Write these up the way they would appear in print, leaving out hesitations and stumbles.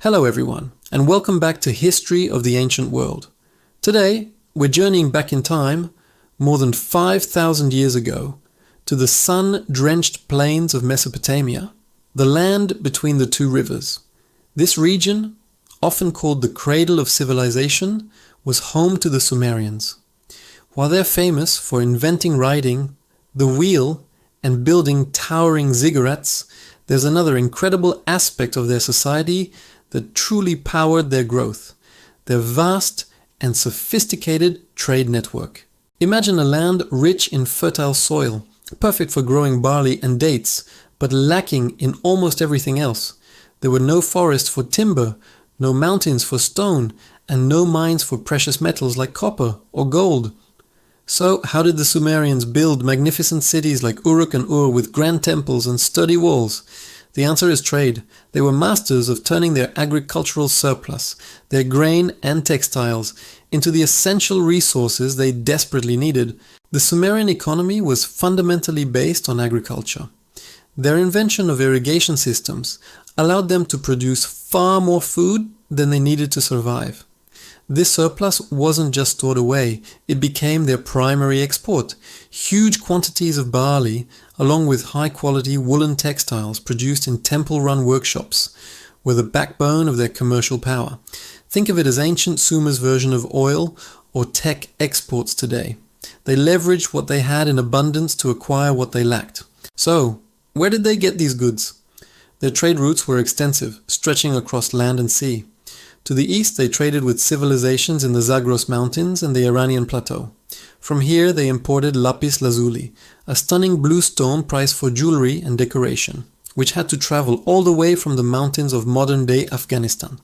Hello everyone, and welcome back to History of the Ancient World. Today, we're journeying back in time, more than 5,000 years ago, to the sun-drenched plains of Mesopotamia, the land between the two rivers. This region, often called the cradle of civilization, was home to the Sumerians. While they're famous for inventing writing, the wheel, and building towering ziggurats, there's another incredible aspect of their society that truly powered their growth: their vast and sophisticated trade network. Imagine a land rich in fertile soil, perfect for growing barley and dates, but lacking in almost everything else. There were no forests for timber, no mountains for stone, and no mines for precious metals like copper or gold. So, how did the Sumerians build magnificent cities like Uruk and Ur with grand temples and sturdy walls? The answer is trade. They were masters of turning their agricultural surplus, their grain and textiles, into the essential resources they desperately needed. The Sumerian economy was fundamentally based on agriculture. Their invention of irrigation systems allowed them to produce far more food than they needed to survive. This surplus wasn't just stored away, it became their primary export. Huge quantities of barley, along with high-quality woolen textiles produced in temple-run workshops, were the backbone of their commercial power. Think of it as ancient Sumer's version of oil or tech exports today. They leveraged what they had in abundance to acquire what they lacked. So, where did they get these goods? Their trade routes were extensive, stretching across land and sea. To the east, they traded with civilizations in the Zagros Mountains and the Iranian Plateau. From here, they imported lapis lazuli, a stunning blue stone prized for jewelry and decoration, which had to travel all the way from the mountains of modern-day Afghanistan.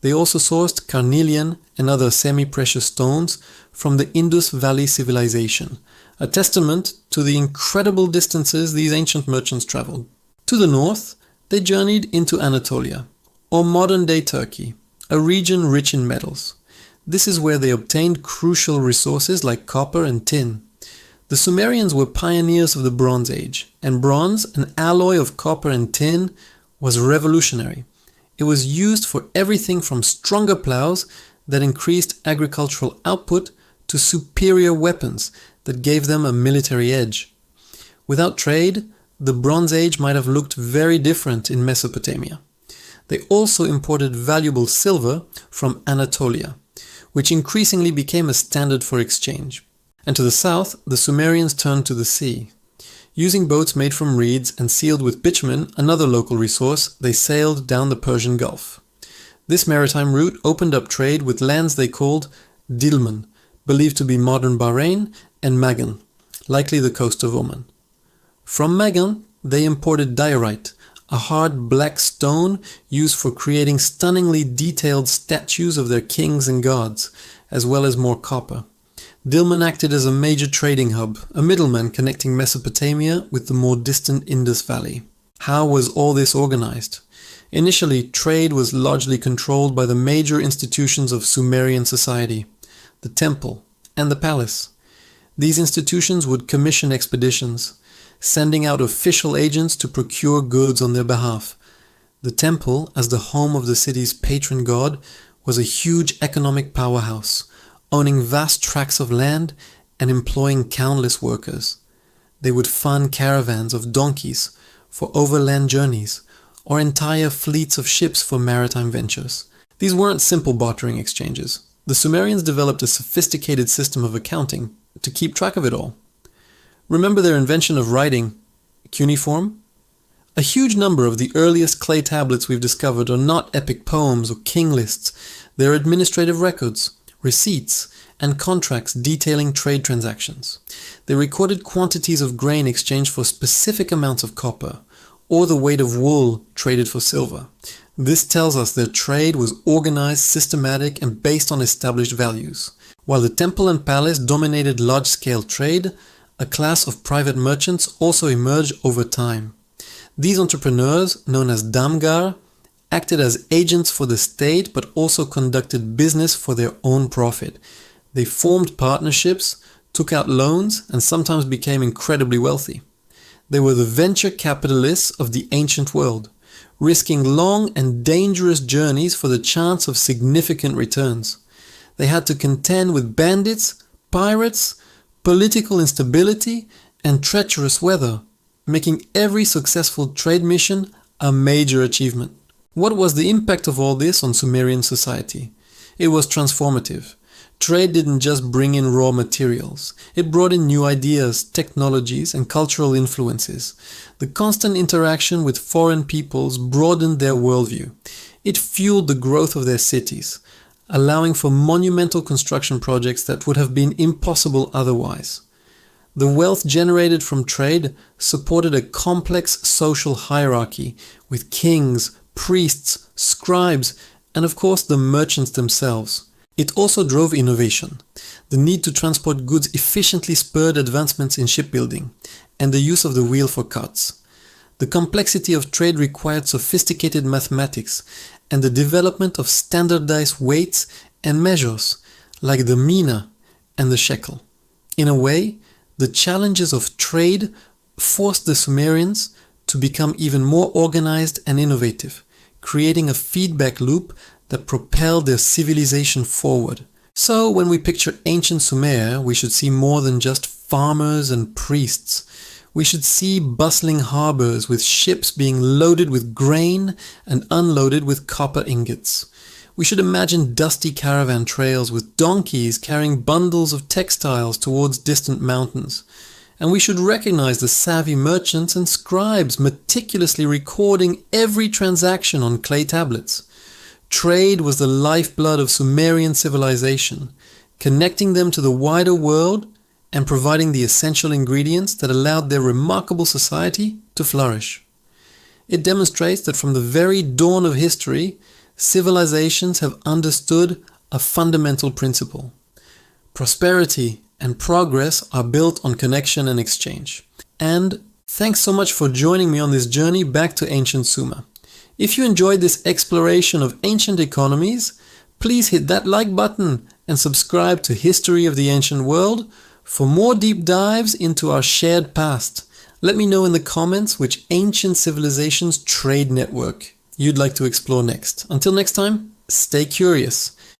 They also sourced carnelian and other semi-precious stones from the Indus Valley civilization, a testament to the incredible distances these ancient merchants traveled. To the north, they journeyed into Anatolia, or modern-day Turkey, a region rich in metals. This is where they obtained crucial resources like copper and tin. The Sumerians were pioneers of the Bronze Age, and bronze, an alloy of copper and tin, was revolutionary. It was used for everything from stronger plows that increased agricultural output to superior weapons that gave them a military edge. Without trade, the Bronze Age might have looked very different in Mesopotamia. They also imported valuable silver from Anatolia, which increasingly became a standard for exchange. And to the south, the Sumerians turned to the sea. Using boats made from reeds and sealed with bitumen, another local resource, they sailed down the Persian Gulf. This maritime route opened up trade with lands they called Dilmun, believed to be modern Bahrain, and Magan, likely the coast of Oman. From Magan, they imported diorite, a hard black stone used for creating stunningly detailed statues of their kings and gods, as well as more copper. Dilmun acted as a major trading hub, a middleman connecting Mesopotamia with the more distant Indus Valley. How was all this organized? Initially, trade was largely controlled by the major institutions of Sumerian society, the temple and the palace. These institutions would commission expeditions, sending out official agents to procure goods on their behalf. The temple, as the home of the city's patron god, was a huge economic powerhouse, owning vast tracts of land and employing countless workers. They would fund caravans of donkeys for overland journeys, or entire fleets of ships for maritime ventures. These weren't simple bartering exchanges. The Sumerians developed a sophisticated system of accounting to keep track of it all. Remember their invention of writing, cuneiform? A huge number of the earliest clay tablets we've discovered are not epic poems or king lists. They're administrative records, receipts, and contracts detailing trade transactions. They recorded quantities of grain exchanged for specific amounts of copper, or the weight of wool traded for silver. This tells us their trade was organized, systematic, and based on established values. While the temple and palace dominated large-scale trade, a class of private merchants also emerged over time. These entrepreneurs, known as damgar, acted as agents for the state but also conducted business for their own profit. They formed partnerships, took out loans, and sometimes became incredibly wealthy. They were the venture capitalists of the ancient world, risking long and dangerous journeys for the chance of significant returns. They had to contend with bandits, pirates, political instability, and treacherous weather, making every successful trade mission a major achievement. What was the impact of all this on Sumerian society? It was transformative. Trade didn't just bring in raw materials. It brought in new ideas, technologies, and cultural influences. The constant interaction with foreign peoples broadened their worldview. It fueled the growth of their cities, allowing for monumental construction projects that would have been impossible otherwise. The wealth generated from trade supported a complex social hierarchy with kings, priests, scribes, and of course the merchants themselves. It also drove innovation. The need to transport goods efficiently spurred advancements in shipbuilding and the use of the wheel for carts. The complexity of trade required sophisticated mathematics and the development of standardized weights and measures like the mina and the shekel. In a way, the challenges of trade forced the Sumerians to become even more organized and innovative, creating a feedback loop that propelled their civilization forward. So when we picture ancient Sumer, we should see more than just farmers and priests. We should see bustling harbors with ships being loaded with grain and unloaded with copper ingots. We should imagine dusty caravan trails with donkeys carrying bundles of textiles towards distant mountains. And we should recognize the savvy merchants and scribes meticulously recording every transaction on clay tablets. Trade was the lifeblood of Sumerian civilization, connecting them to the wider world and providing the essential ingredients that allowed their remarkable society to flourish. It demonstrates that from the very dawn of history, civilizations have understood a fundamental principle. Prosperity and progress are built on connection and exchange. And thanks so much for joining me on this journey back to ancient Sumer. If you enjoyed this exploration of ancient economies, please hit that like button and subscribe to History of the Ancient World for more deep dives into our shared past. Let me know in the comments which ancient civilization's trade network you'd like to explore next. Until next time, stay curious.